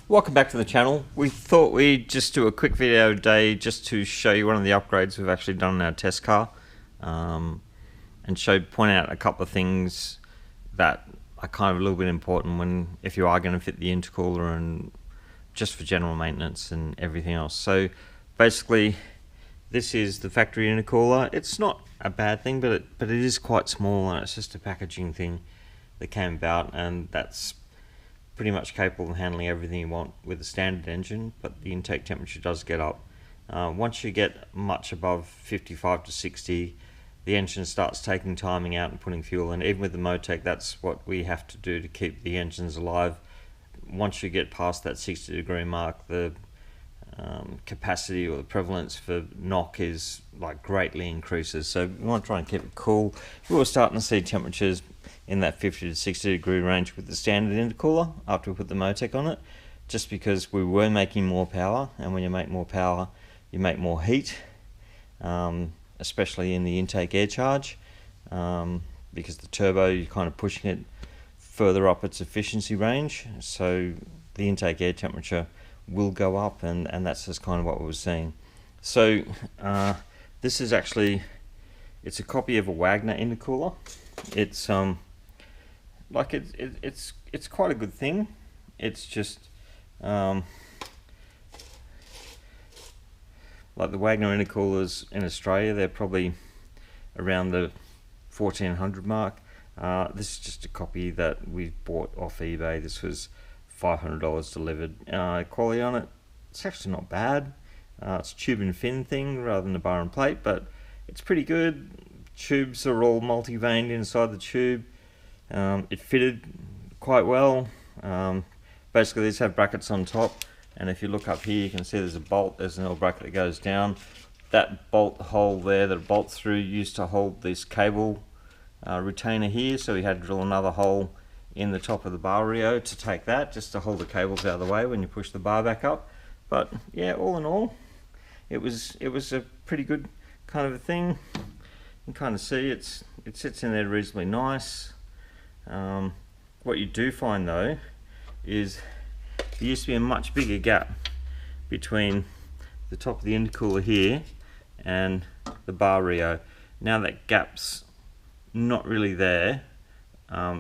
Welcome back to the channel. We thought we'd just do a quick video today just to show you one of the upgrades we've actually done in our test car, and point out a couple of things that are kind of a little bit important if you are going to fit the intercooler and just for general maintenance and everything else. So basically this is the factory intercooler. It's not a bad thing, but it is quite small, and it's just a packaging thing that came about, and that's pretty much capable of handling everything you want with a standard engine, but the intake temperature does get up. Once you get much above 55 to 60, the engine starts taking timing out and putting fuel in. Even with the Motec, that's what we have to do to keep the engines alive. Once you get past that 60-degree mark, the capacity or the prevalence for knock is greatly increases. So we want to try and keep it cool. We were starting to see temperatures in that 50 to 60 degree range with the standard intercooler after we put the Motec on it, just because we were making more power, and when you make more power you make more heat, especially in the intake air charge, because the turbo, you're kind of pushing it further up its efficiency range, so the intake air temperature will go up, and that's just kind of what we were seeing. So this is actually, it's a copy of a Wagner intercooler. It's it's quite a good thing. It's just like the Wagner intercoolers in Australia, they're probably around the 1400 mark. This is just a copy that we bought off eBay. This was $500 delivered. Quality on it, it's actually not bad. It's a tube and fin thing rather than a bar and plate, but it's pretty good. Tubes are all multi-vaned inside the tube. It fitted quite well. Basically these have brackets on top, and if you look up here you can see there's a bolt, there's an L bracket that goes down. That bolt hole there that it bolts through used to hold this cable retainer here, so we had to drill another hole in the top of the bar reo to take that, just to hold the cables out of the way when you push the bar back up. But yeah, all in all, it was a pretty good kind of a thing. You can kind of see it sits in there reasonably nice. What you do find though is there used to be a much bigger gap between the top of the intercooler here and the bar reo. Now that gap's not really there,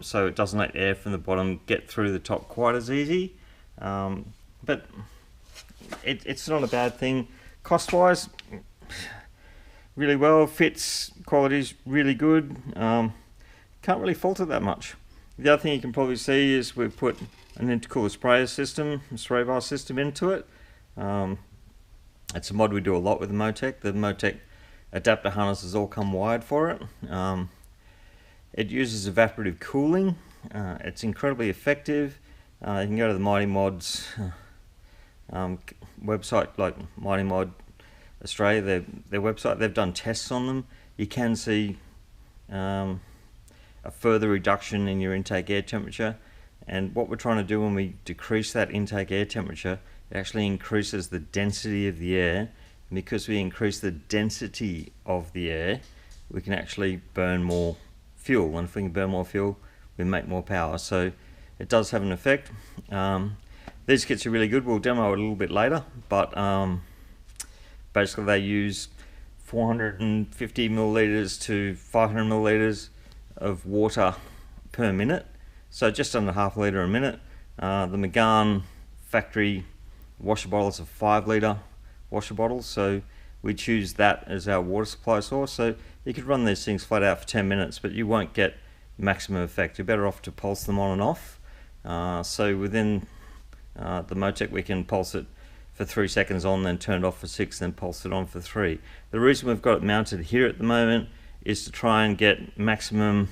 so it doesn't let air from the bottom get through the top quite as easy, but it's not a bad thing. Cost wise, really well, fits, quality's really good. Can't really fault it that much. The other thing you can probably see is we've put an intercooler sprayer system, a spray bar system into it. It's a mod we do a lot with the Motec. The Motec adapter harnesses all come wired for it. It uses evaporative cooling. It's incredibly effective. You can go to the Mighty Mods website, like Mighty Mod Australia, their website. They've done tests on them. You can see a further reduction in your intake air temperature, and what we're trying to do when we decrease that intake air temperature, it actually increases the density of the air, and because we increase the density of the air, we can actually burn more fuel, and if we can burn more fuel, we make more power. So it does have an effect. These kits are really good. We'll demo it a little bit later, but basically they use 450 milliliters to 500 milliliters of water per minute, so just under half a litre a minute. The Megane factory washer bottles are 5 litre washer bottles, so we choose that as our water supply source. So you could run these things flat out for 10 minutes, but you won't get maximum effect. You're better off to pulse them on and off. So within the Motec we can pulse it for 3 seconds on, then turn it off for 6, then pulse it on for 3. The reason we've got it mounted here at the moment is to try and get maximum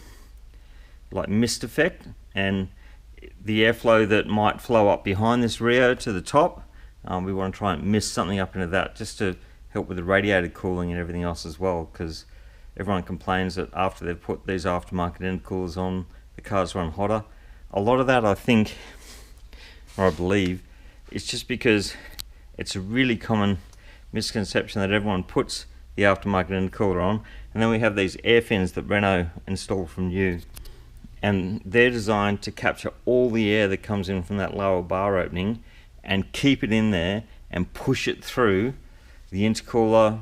mist effect, and the airflow that might flow up behind this reo to the top, we want to try and mist something up into that, just to help with the radiator cooling and everything else as well, because everyone complains that after they've put these aftermarket intercoolers on, the cars run hotter. A lot of that, I think, or I believe, is just because it's a really common misconception that everyone puts the aftermarket intercooler on, and then we have these air fins that Renault installed from new, and they're designed to capture all the air that comes in from that lower bar opening and keep it in there and push it through the intercooler,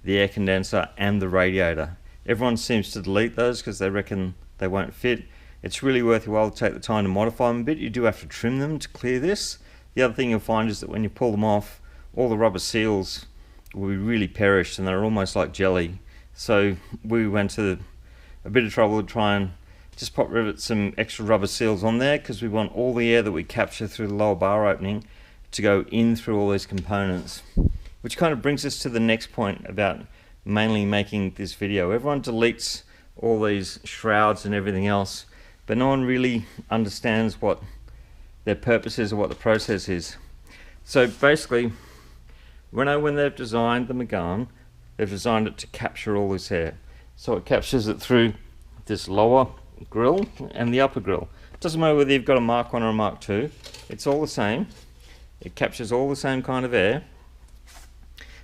the air condenser and the radiator. Everyone seems to delete those because they reckon they won't fit. It's really worth your while to take the time to modify them a bit. You do have to trim them to clear this. The other thing you'll find is that when you pull them off, all the rubber seals will be really perished and they're almost like jelly. So we went to a bit of trouble to try and just pop rivet some extra rubber seals on there, because we want all the air that we capture through the lower bar opening to go in through all these components. Which kind of brings us to the next point about mainly making this video. Everyone deletes all these shrouds and everything else, but no one really understands what their purpose is or what the process is. So basically, when they've designed the Megane, they've designed it to capture all this air. So it captures it through this lower grill and the upper grill. It doesn't matter whether you've got a Mark 1 or a Mark 2, it's all the same. It captures all the same kind of air,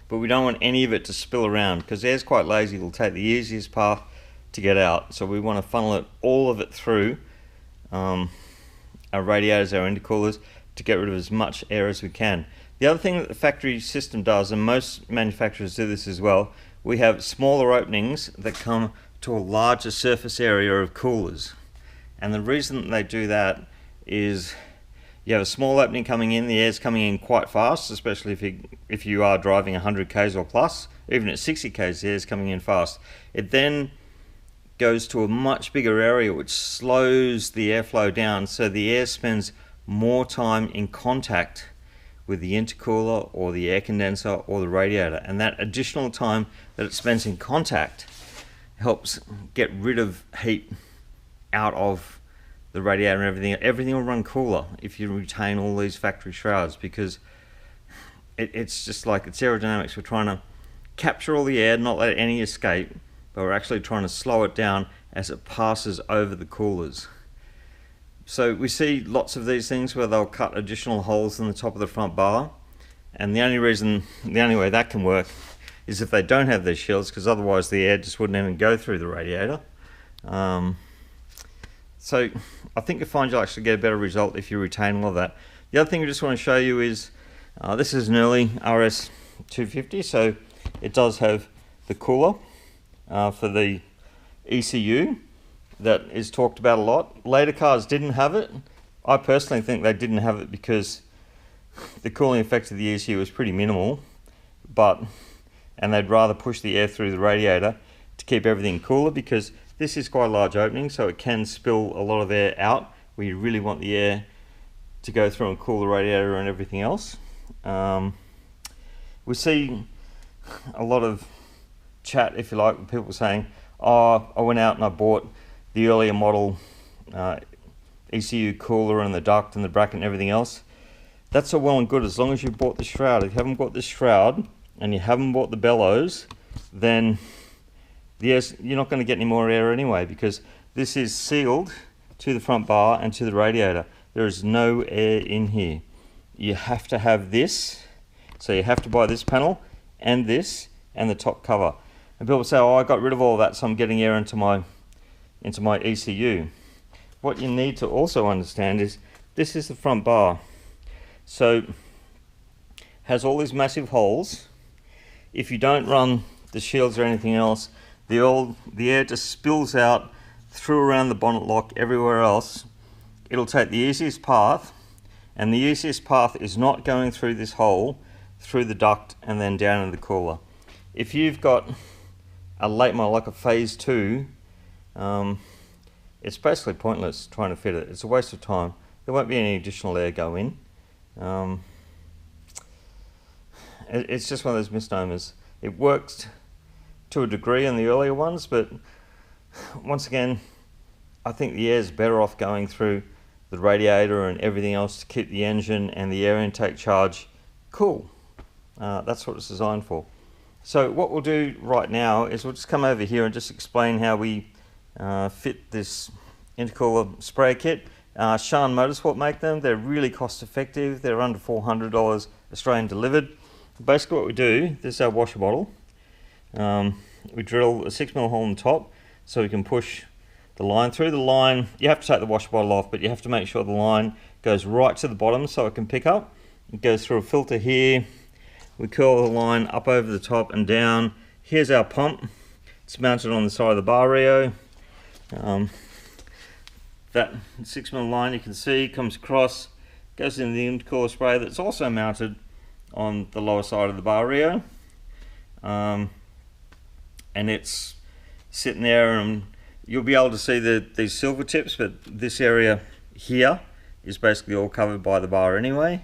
but we don't want any of it to spill around, because air's quite lazy. It'll take the easiest path to get out. So we want to funnel it, all of it, through our radiators, our intercoolers, to get rid of as much air as we can. The other thing that the factory system does, and most manufacturers do this as well, we have smaller openings that come to a larger surface area of coolers. And the reason they do that is you have a small opening coming in, the air's coming in quite fast, especially if you are driving 100 k's or plus. Even at 60 k's, the air's coming in fast. It then goes to a much bigger area, which slows the airflow down, so the air spends more time in contact with the intercooler or the air condenser or the radiator, and that additional time that it spends in contact helps get rid of heat out of the radiator and everything. Everything will run cooler if you retain all these factory shrouds, because it's just like, it's aerodynamics. We're trying to capture all the air, not let any escape, but we're actually trying to slow it down as it passes over the coolers. So we see lots of these things where they'll cut additional holes in the top of the front bar, and the only way that can work is if they don't have these shields, because otherwise the air just wouldn't even go through the radiator. So I think you'll find you'll actually get a better result if you retain all of that. The other thing I just want to show you is this is an early RS250, so it does have the cooler for the ECU that is talked about a lot. Later cars didn't have it. I personally think they didn't have it because the cooling effect of the ECU was pretty minimal, and they'd rather push the air through the radiator to keep everything cooler, because this is quite a large opening, so it can spill a lot of air out where you really want the air to go through and cool the radiator and everything else. We see a lot of chat, if you like, with people saying, oh, I went out and I bought the earlier model ECU cooler and the duct and the bracket and everything else. That's all well and good as long as you bought the shroud. If you haven't bought the shroud and you haven't bought the bellows, then yes, you're not going to get any more air anyway, because this is sealed to the front bar and to the radiator. There is no air in here. You have to have this, so you have to buy this panel and this and the top cover. And people say, oh, I got rid of all that, so I'm getting air into my ECU. What you need to also understand is this is the front bar. So has all these massive holes. If you don't run the shields or anything else, the air just spills out through around the bonnet lock everywhere else. It'll take the easiest path, and the easiest path is not going through this hole, through the duct and then down into the cooler. If you've got a late model like a phase 2, it's basically pointless trying to fit it. It's a waste of time. There won't be any additional air go in. It's just one of those misnomers. It works to a degree in the earlier ones, but once again, I think the air is better off going through the radiator and everything else to keep the engine and the air intake charge cool. That's what it's designed for. So what we'll do right now is we'll just come over here and just explain how we fit this intercooler spray kit. Shan Motorsports make them. They're really cost effective. They're under $400 Australian delivered. Basically what we do, this is our washer bottle. We drill a 6mm hole in the top so we can push the line through. The line, you have to take the washer bottle off, but you have to make sure the line goes right to the bottom so it can pick up. It goes through a filter here. We curl the line up over the top and down. Here's our pump. It's mounted on the side of the bar reo. That 6mm line you can see comes across, goes in the intercooler spray that's also mounted on the lower side of the bar reo. And it's sitting there, and you'll be able to see these silver tips, but this area here is basically all covered by the bar anyway.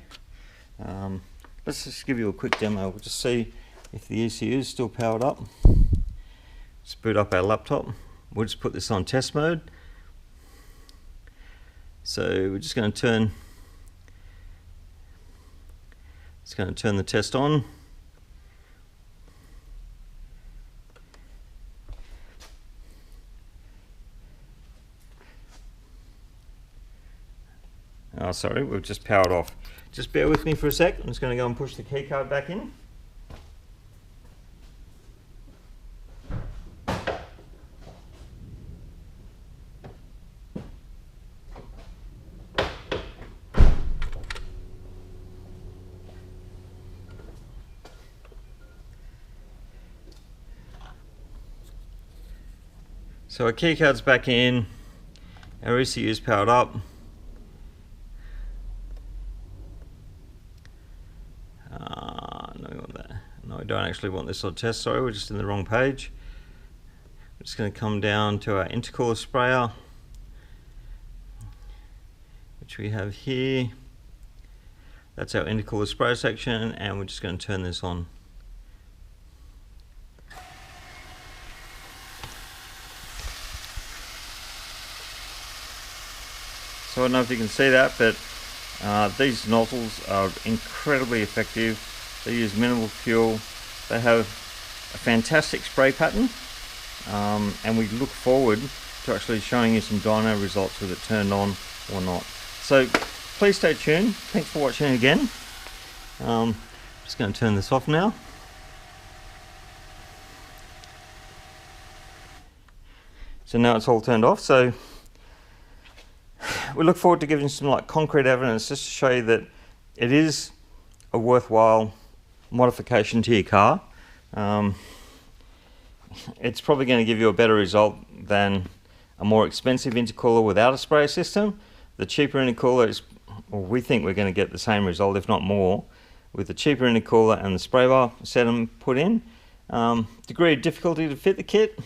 Let's just give you a quick demo. We'll just see if the ECU is still powered up. Let's boot up our laptop. We'll just put this on test mode. So we're just going to turn the test on. Oh, sorry, we've just powered off. Just bear with me for a sec. I'm just going to go and push the key card back in. So our key card's back in, our ECU is powered up. No, we don't actually want this on test, sorry, we're just in the wrong page. We're just going to come down to our intercooler sprayer, which we have here. That's our intercooler sprayer section, and we're just going to turn this on. So I don't know if you can see that, but these nozzles are incredibly effective. They use minimal fuel. They have a fantastic spray pattern, and we look forward to actually showing you some dyno results with it turned on or not. So please stay tuned. Thanks for watching again. Just going to turn this off now. So now it's all turned off. So we look forward to giving some like concrete evidence just to show you that it is a worthwhile modification to your car. It's probably going to give you a better result than a more expensive intercooler without a spray system. The cheaper intercooler is, well, we think we're going to get the same result, if not more, with the cheaper intercooler and the spray bar set and put in. Degree of difficulty to fit the kit,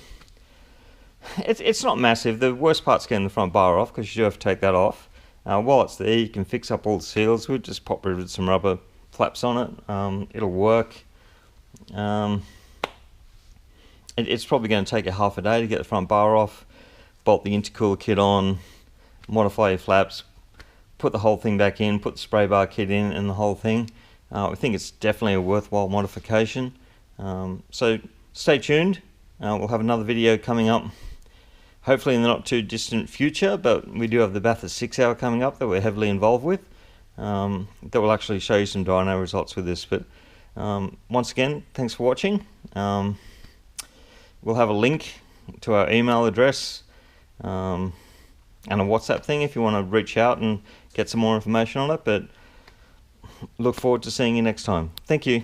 it's not massive. The worst part's getting the front bar off, because you do have to take that off. While it's there, you can fix up all the seals. We'll just pop rivet some rubber flaps on it. It'll work. It's probably going to take you half a day to get the front bar off, bolt the intercooler kit on, modify your flaps, put the whole thing back in, put the spray bar kit in, and the whole thing. I think it's definitely a worthwhile modification. So stay tuned. We'll have another video coming up, hopefully in the not too distant future, but we do have the Bathurst 6 Hour coming up that we're heavily involved with. That will actually show you some dyno results with this. But once again, thanks for watching. We'll have a link to our email address and a WhatsApp thing if you want to reach out and get some more information on it. But look forward to seeing you next time. Thank you.